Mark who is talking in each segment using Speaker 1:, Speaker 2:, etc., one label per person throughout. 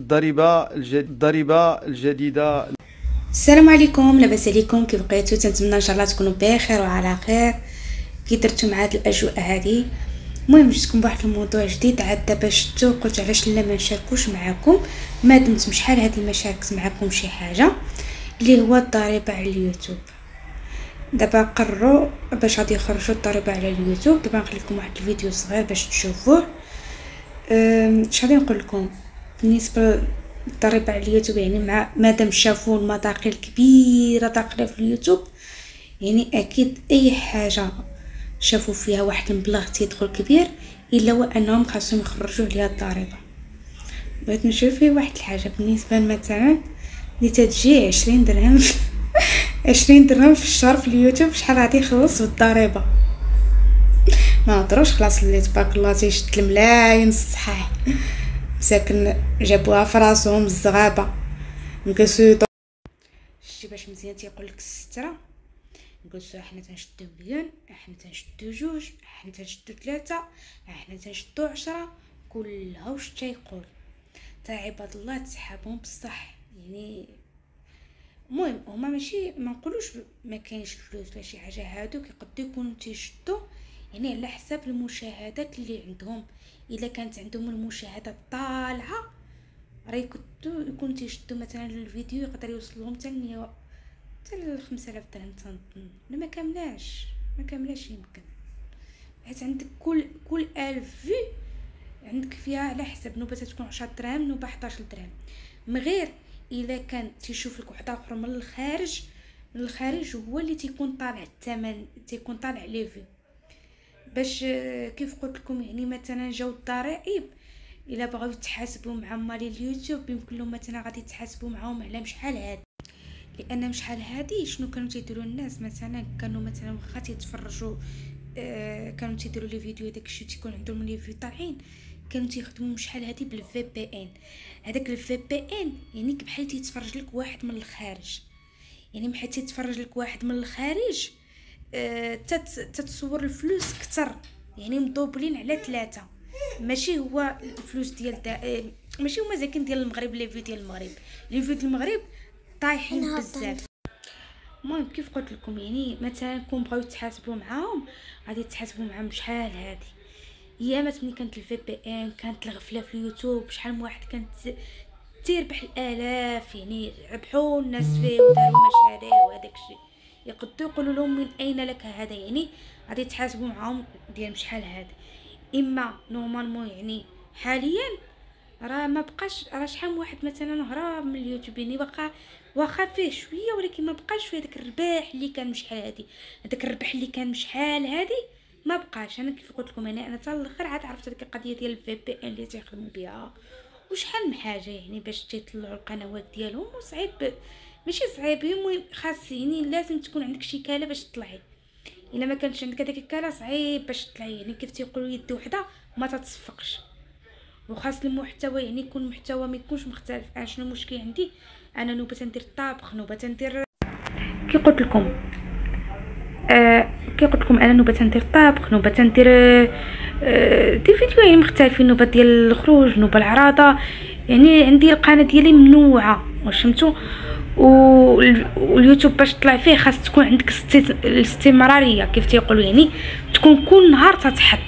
Speaker 1: الضريبة الجديدة.
Speaker 2: السلام عليكم، لاباس عليكم؟ كيف بقيتو؟ تنتمنى ان شاء الله تكونوا بخير وعلى خير. كي درتو مع هاد الاجواء هذه. المهم جيتكم بواحد الموضوع جديد عاد دابا شفتو قلت علاش لا ما نشاركوش معكم ما دمت شحال هذه ما شاركت معكم شي حاجه اللي هو الضريبه على اليوتيوب. دابا قرروا باش غادي يخرجوا الضريبه على اليوتيوب. دابا نخلي لكم واحد الفيديو صغير باش تشوفوه. اش غادي نقول لكم بالنسبه الضريبه على اليوتيوب، يعني مع مادام شافوا المداخل الكبيره داخله في اليوتيوب، يعني اكيد اي حاجه شافوا فيها واحد المبلغ تيدخل كبير الا وانهم خاصهم يخرجوا عليها الضريبه. بغيت نشوف فيه واحد الحاجه بالنسبه مثلا اللي تجي 20 درهم 20 درهم في الشهر في اليوتيوب، شحال غادي يخلص بالضريبه؟ ما نهضروش، خلاص اللي تبارك الله تيشد الملايين الصحاح مساكن جابوها في راسهم الزغابه نقصوا. شتي باش مزيان تيقول لك الستره، نقولوا احنا تنشدو مليون، احنا تنشدو جوج، احنا تنشدو 3، احنا تنشدو 10، كلها واش تيقول تا عباد الله تسحبهم بصح. يعني المهم هما ماشي ما نقولوش ما كاينش فلوس ولا شي حاجه، هادو كيقدروا يكونوا تيشدو يعني على حساب المشاهدات اللي عندهم. الا كانت عندهم المشاهدات طالعه راه يكونوا تيشدوا مثلا الفيديو يقدر يوصلهم حتى 100 حتى 5000 درهم تنظن، لا ما كاملاش يمكن، حيت عندك كل 1000 في عندك فيها على حسب نوبه تكون 10 دراهم، نوبه 11 درهم. من غير الا كان تيشوف لك واحد اخر من الخارج هو اللي تيكون طالع الثمن، تيكون طالع لي فيو. باش كيف قلت لكم يعني مثلا جاو الضرائب الا بغاو يتحاسبوا مع مالي اليوتيوب يمكن لهم مثلا غادي يتحاسبوا معاهم على شحال هادي، لان شحال هادي شنو كانوا تيديروا الناس مثلا كانوا مثلا واخا تيتفرجوا كانوا تيديروا لي فيديو داكشي تيكون عندهم لي فيديو طالعين، كانوا تيخدموا شحال هادي بالفي بي ان. هذاك الفي بي ان يعني بحال تيتفرج لك واحد من الخارج، يعني بحال تيتفرج لك واحد من الخارج تتصور الفلوس كتر، يعني مضوبلين على 3. ماشي هو الفلوس ديال ماشي هما زاكين ديال المغرب، لي فيديو ديال المغرب، لي فيديو ديال المغرب طايحين بزاف. المهم كيف قلت لكم يعني مثلا كون بغاو يتحاسبوا معاهم غادي يتحاسبوا معاهم بشحال هادي. ايامات ملي كانت الفي بي ان كانت الغفله في اليوتيوب، شحال من واحد كانت تربح الالاف، يعني ربحوا الناس فيه وداروا مشاريع وهداك الشيء، يقدروا يقولوا لهم من اين لك هذا، يعني غادي يتحاسبوا معاهم ديال شحال هذا. اما نورمالمون يعني حاليا راه ما بقاش، راه شحال من واحد مثلا هرب من اليوتيوب، يعني واخا فيه شويه ولكن ما بقاش فيه داك الربح اللي كان مشحال هادي، هذاك الربح اللي كان مشحال هادي ما بقاش. انا كيف قلت لكم انا حتى الاخر عاد عرفت ديك القضيه ديال الفي بي ان اللي تيخدموا بها وشحال من حاجه، يعني باش تيطلعوا القنوات ديالهم وصعيب، ماشي صعيب، المهم خاص يعني لازم تكون عندك شي كاله باش تطلعي. الا ما كانش عندك هذيك الكاله صعيب باش تطلعي، يعني كيف تيقولوا يد وحده ما تتصفقش. وخاص المحتوى يعني يكون محتوى ما يكونش مختلف. انا شنو المشكل عندي؟ انا نوبه ندير الطبخ، نوبه ندير كي قلت لكم انا نوبه ندير الطبخ، نوبه ندير دي فيديو يعني مختلفين، نوبه ديال الخروج، نوبه العراضه، يعني عندي القناه ديالي منوعه واش فهمتوا. واليوتيوب باش تطلع فيه خاص تكون عندك الاستمراريه كيف تيقولوا، يعني تكون كل نهار تتحط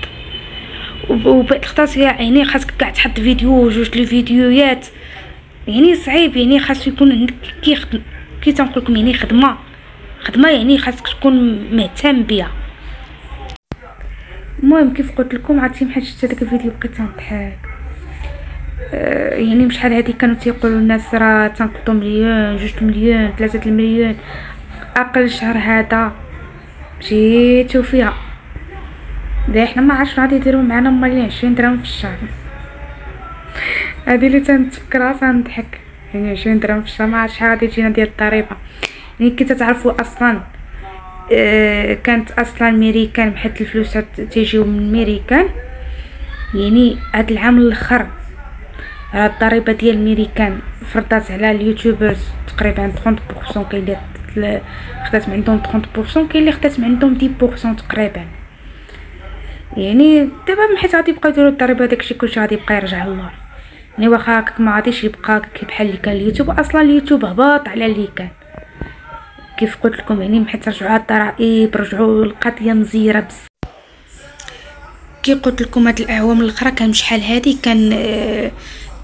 Speaker 2: وبالاختصاص يعني خاصك كاع تحط فيديو جوج لي فيديوهات، يعني صعيب، يعني خاص يكون عندك كي تنقول لكم يعني خدمه يعني خاصك تكون مهتم بها. المهم كيف قلت لكم عرفتي بحال شفت هذاك الفيديو بقيت نضحك، يعني شحال هادي كانوا تيقولوا الناس راه تنقطو مليون، 2 مليون، 3 المليون اقل شهر هذا جيتو فيها. دا حنا ما عرفش غادي يديروا معنا مالين 20 درهم في الشهر. هذه اللي تنتفكرها تنضحك، يعني 20 درهم في الشهر ما عرفتش شحال غادي تجينا ديال الضريبه. يعني كي تتعرفوا اصلا كانت اصلا ميريكان بحال الفلوس تيجيو من ميريكان، يعني هاد العام الاخر راه الضريبه ديال ميريكان فرضات على اليوتيوبرز تقريبا 30%، كاين اللي خدات من عندهم 30%، كاين اللي خدات من عندهم 10% تقريبا. يعني دابا حيت غادي يبقاو يديروا الضريبه داكشي كلشي غادي يبقى يرجع لله، يعني واخا هكاك ما غاديش يبقى بحال اللي كان اليوتيوب. اصلا اليوتيوب هبط على اللي كان كيف قلت لكم، يعني حيت رجعوا على الضرائب، رجعوا القضيه مزيره بزاف. كي قلت لكم هاد الاعوام الاخرى كان شحال هادي كان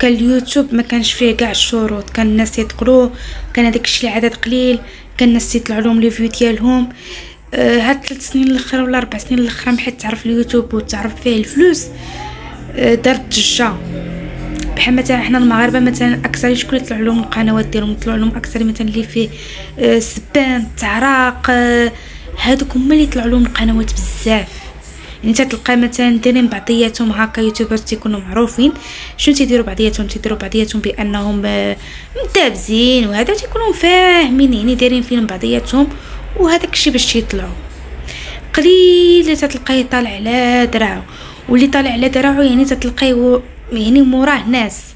Speaker 2: اليوتيوب ما كانش فيه كاع الشروط، كان الناس يدخلوه، كان هذاك الشيء العدد قليل، كان الناس يطلع لهم لي فيديو ديالهم. هاد 3 سنين الاخر ولا 4 سنين الاخر حيت تعرف اليوتيوب وتعرف فيه الفلوس، دارت ضجه. بحال مثلا حنا المغاربه مثلا اكثر شكون يطلع لهم القنوات ديالهم، يطلع لهم اكثر مثلا اللي فيه سبان تعراق، هادوك هما اللي يطلعوا لهم القنوات بزاف. يعني تتلقى مثلا دايرين بعضياتهم هكا يوتيوبرز تيكونوا معروفين، شنو تيديروا بعضياتهم بانهم مدابزين وهذا، تيكونوا فاهمين يعني دايرين فيهم بعضياتهم، وهذاك الشيء باش يطلعوا قليل تتلقاي طالع على دراعو، واللي طالع على دراعو يعني تتلقاي يعني موراه ناس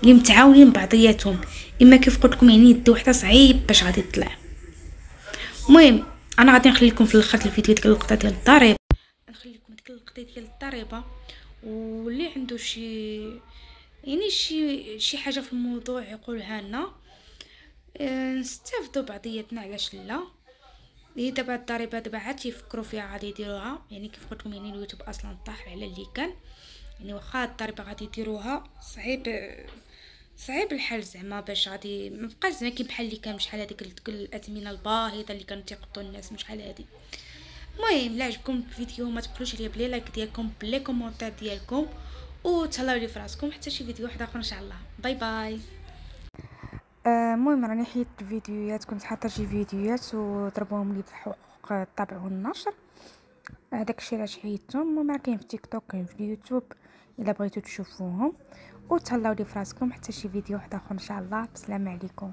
Speaker 2: اللي متعاونين بعضياتهم. اما كيف قلت لكم يعني يد وحده صعيب باش غادي تطلع. المهم انا غادي نخلي لكم في الاخر الفيديو ديال اللقطه ديال الضريبه، نخلي لكم ديك اللقطه ديال الضريبه، واللي عنده شي يعني شي حاجه في الموضوع يقولها لنا، نستافدوا بعضياتنا علاش لا. هي دابا الضريبه دابا عاد تيفكروا فيها غادي يديروها، يعني كيف قلت لكم يعني اليوتيوب اصلا طاح على اللي كان، يعني واخا الضريبه غادي يديروها صعيب الحال زعما باش غادي مبقاش زعما كي بحال اللي كان شحال هذيك الاثمنه الباهظه اللي كانوا تيقطوا الناس شحال هذه. المهم لا عجبكم الفيديو ما تبخلوش عليا بلي لايك ديالكم بلي كومونتير ديالكم، وتهلاو لي فراسكم حتى شي فيديو واحد اخر ان شاء الله. باي باي. المهم راني حيت الفيديوهات، كنت حاطه شي فيديوهات وضربوهم لي بحقوق الطبع والنشر، هذاك الشيء علاش حيدتهم. المهم كاين في تيك توك كاين في اليوتيوب الا بغيتو تشوفوهم، وتهلاو لي فراسكم حتى شي فيديو واحد اخر ان شاء الله. بسلام عليكم.